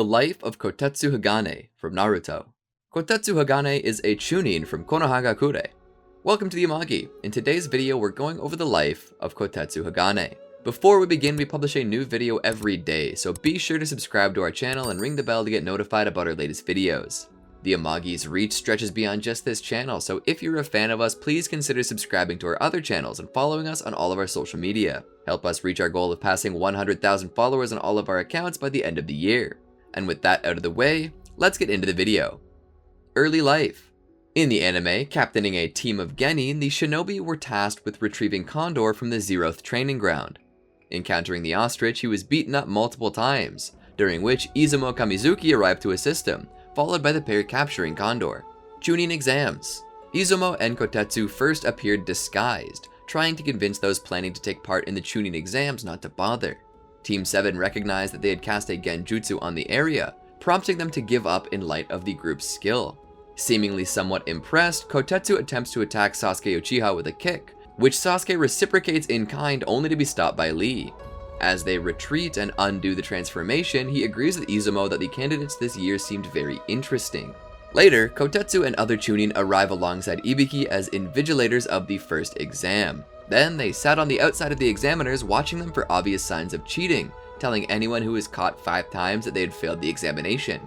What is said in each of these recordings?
The Life of Kotetsu Hagane from Naruto. Kotetsu Hagane is a chunin from Konohagakure. Welcome to the Amagi. In today's video, we're going over the life of Kotetsu Hagane. Before we begin, we publish a new video every day, so be sure to subscribe to our channel and ring the bell to get notified about our latest videos. The Amagi's reach stretches beyond just this channel, so if you're a fan of us, please consider subscribing to our other channels and following us on all of our social media. Help us reach our goal of passing 100,000 followers on all of our accounts by the end of the year. And with that out of the way, let's get into the video. Early life. In the anime, captaining a team of genin, the shinobi were tasked with retrieving Condor from the Zeroth training ground. Encountering the ostrich, he was beaten up multiple times, during which Izumo Kamizuki arrived to assist him, followed by the pair capturing Condor. Chunin exams. Izumo and Kotetsu first appeared disguised, trying to convince those planning to take part in the Chunin exams not to bother. Team 7 recognized that they had cast a genjutsu on the area, prompting them to give up in light of the group's skill. Seemingly somewhat impressed, Kotetsu attempts to attack Sasuke Uchiha with a kick, which Sasuke reciprocates in kind only to be stopped by Lee. As they retreat and undo the transformation, he agrees with Izumo that the candidates this year seemed very interesting. Later, Kotetsu and other chunin arrive alongside Ibiki as invigilators of the first exam. Then they sat on the outside of the examiners, watching them for obvious signs of cheating, telling anyone who was caught 5 times that they had failed the examination.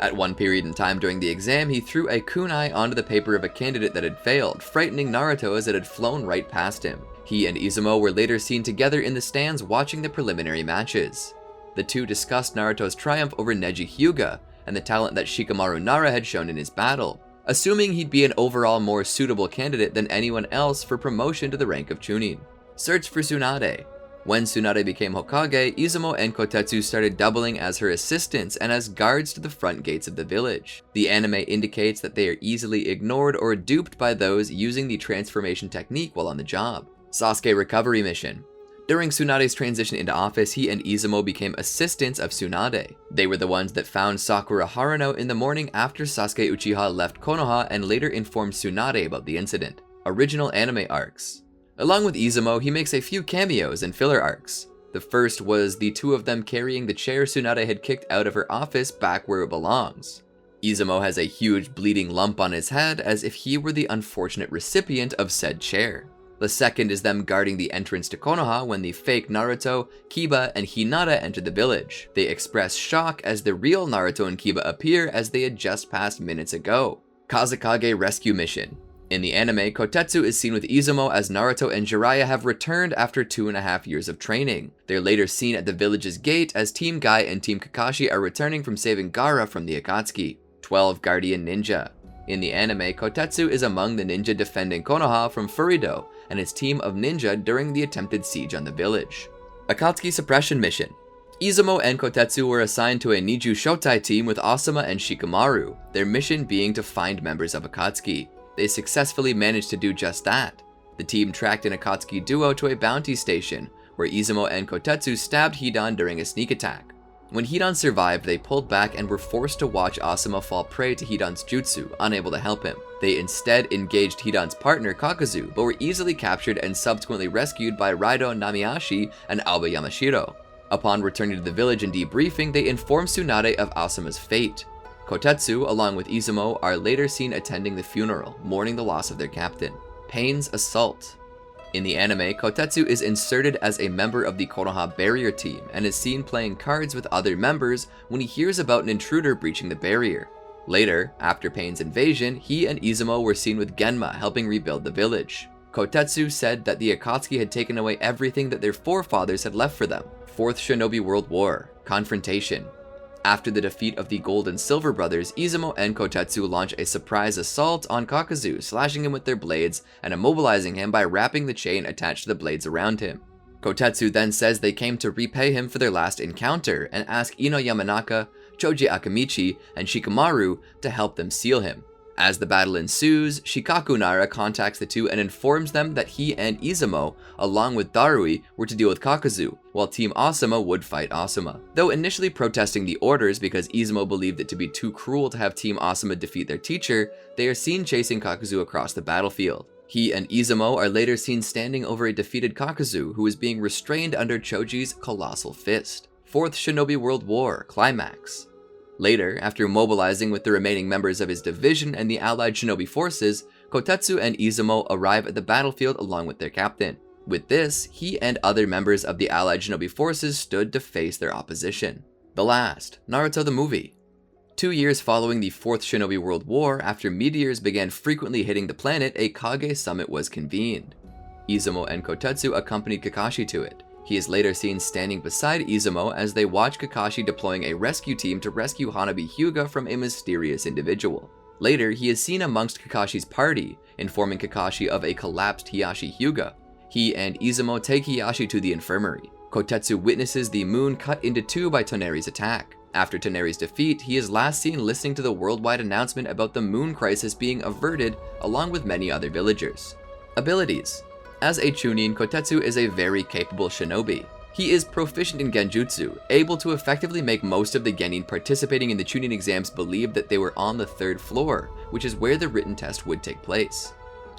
At one period in time during the exam, he threw a kunai onto the paper of a candidate that had failed, frightening Naruto as it had flown right past him. He and Izumo were later seen together in the stands watching the preliminary matches. The two discussed Naruto's triumph over Neji Hyuga, and the talent that Shikamaru Nara had shown in his battle, assuming he'd be an overall more suitable candidate than anyone else for promotion to the rank of Chunin. Search for Tsunade. When Tsunade became Hokage, Izumo and Kotetsu started doubling as her assistants and as guards to the front gates of the village. The anime indicates that they are easily ignored or duped by those using the transformation technique while on the job. Sasuke recovery mission. During Tsunade's transition into office, he and Izumo became assistants of Tsunade. They were the ones that found Sakura Haruno in the morning after Sasuke Uchiha left Konoha and later informed Tsunade about the incident. Original anime arcs. Along with Izumo, he makes a few cameos and filler arcs. The first was the two of them carrying the chair Tsunade had kicked out of her office back where it belongs. Izumo has a huge bleeding lump on his head as if he were the unfortunate recipient of said chair. The second is them guarding the entrance to Konoha when the fake Naruto, Kiba, and Hinata enter the village. They express shock as the real Naruto and Kiba appear as they had just passed minutes ago. Kazekage rescue mission. In the anime, Kotetsu is seen with Izumo as Naruto and Jiraiya have returned after 2.5 years of training. They're later seen at the village's gate as Team Guy and Team Kakashi are returning from saving Gaara from the Akatsuki. 12 Guardian Ninja. In the anime, Kotetsu is among the ninja defending Konoha from Furido and his team of ninja during the attempted siege on the village. Akatsuki suppression mission. Izumo and Kotetsu were assigned to a Niju Shotai team with Asuma and Shikamaru, their mission being to find members of Akatsuki. They successfully managed to do just that. The team tracked an Akatsuki duo to a bounty station, where Izumo and Kotetsu stabbed Hidan during a sneak attack. When Hidan survived, they pulled back and were forced to watch Asuma fall prey to Hidan's jutsu, unable to help him. They instead engaged Hidan's partner Kakuzu, but were easily captured and subsequently rescued by Raido Namiyashi and Aoba Yamashiro. Upon returning to the village and debriefing, they informed Tsunade of Asuma's fate. Kotetsu, along with Izumo, are later seen attending the funeral, mourning the loss of their captain. Pain's assault. In the anime, Kotetsu is inserted as a member of the Konoha barrier team and is seen playing cards with other members when he hears about an intruder breaching the barrier. Later, after Pain's invasion, he and Izumo were seen with Genma helping rebuild the village. Kotetsu said that the Akatsuki had taken away everything that their forefathers had left for them. 4th Shinobi World War. Confrontation. After the defeat of the Gold and Silver brothers, Izumo and Kotetsu launch a surprise assault on Kakuzu, slashing him with their blades and immobilizing him by wrapping the chain attached to the blades around him. Kotetsu then says they came to repay him for their last encounter and ask Ino Yamanaka, Choji Akamichi, and Shikamaru to help them seal him. As the battle ensues, Shikaku Nara contacts the two and informs them that he and Izumo, along with Darui, were to deal with Kakuzu, while Team Asuma would fight Asuma. Though initially protesting the orders because Izumo believed it to be too cruel to have Team Asuma defeat their teacher, they are seen chasing Kakuzu across the battlefield. He and Izumo are later seen standing over a defeated Kakuzu who is being restrained under Choji's colossal fist. 4th Shinobi World War Climax. Later, after mobilizing with the remaining members of his division and the allied shinobi forces, Kotetsu and Izumo arrive at the battlefield along with their captain. With this, he and other members of the allied shinobi forces stood to face their opposition. The last, Naruto the movie. 2 years following the Fourth Shinobi World War, after meteors began frequently hitting the planet, a Kage summit was convened. Izumo and Kotetsu accompanied Kakashi to it. He is later seen standing beside Izumo as they watch Kakashi deploying a rescue team to rescue Hanabi Hyuga from a mysterious individual. Later, he is seen amongst Kakashi's party, informing Kakashi of a collapsed Hiyashi Hyuga. He and Izumo take Hiyashi to the infirmary. Kotetsu witnesses the moon cut into two by Toneri's attack. After Toneri's defeat, he is last seen listening to the worldwide announcement about the moon crisis being averted, along with many other villagers. Abilities. As a Chunin, Kotetsu is a very capable shinobi. He is proficient in Genjutsu, able to effectively make most of the genin participating in the Chunin exams believe that they were on the 3rd floor, which is where the written test would take place.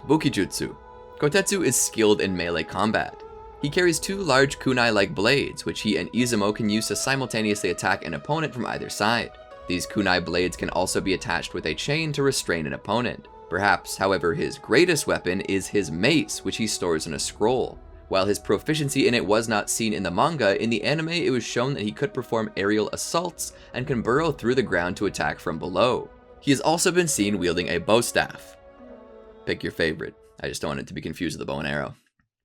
Bukijutsu. Kotetsu is skilled in melee combat. He carries 2 large kunai-like blades, which he and Izumo can use to simultaneously attack an opponent from either side. These kunai blades can also be attached with a chain to restrain an opponent. Perhaps, however, his greatest weapon is his mace, which he stores in a scroll. While his proficiency in it was not seen in the manga, in the anime it was shown that he could perform aerial assaults and can burrow through the ground to attack from below. He has also been seen wielding a bow staff. Pick your favorite. I just don't want it to be confused with the bow and arrow.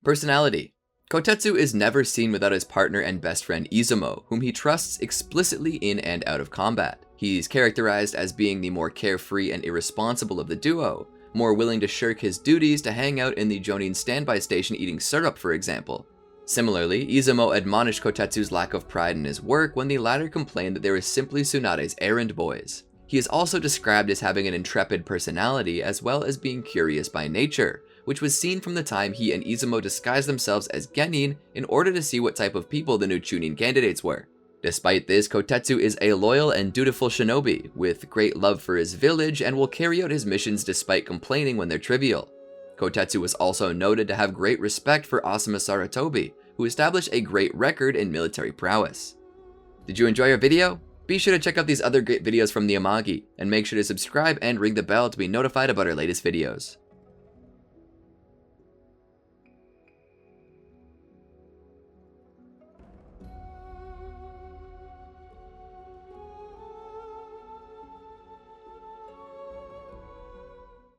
Personality. Kotetsu is never seen without his partner and best friend Izumo, whom he trusts explicitly in and out of combat. He's characterized as being the more carefree and irresponsible of the duo, more willing to shirk his duties to hang out in the Jonin standby station eating syrup, for example. Similarly, Izumo admonished Kotetsu's lack of pride in his work when the latter complained that they were simply Tsunade's errand boys. He is also described as having an intrepid personality as well as being curious by nature, which was seen from the time he and Izumo disguised themselves as genin in order to see what type of people the new Chunin candidates were. Despite this, Kotetsu is a loyal and dutiful shinobi, with great love for his village and will carry out his missions despite complaining when they're trivial. Kotetsu was also noted to have great respect for Asuma Sarutobi, who established a great record in military prowess. Did you enjoy our video? Be sure to check out these other great videos from the Amagi, and make sure to subscribe and ring the bell to be notified about our latest videos.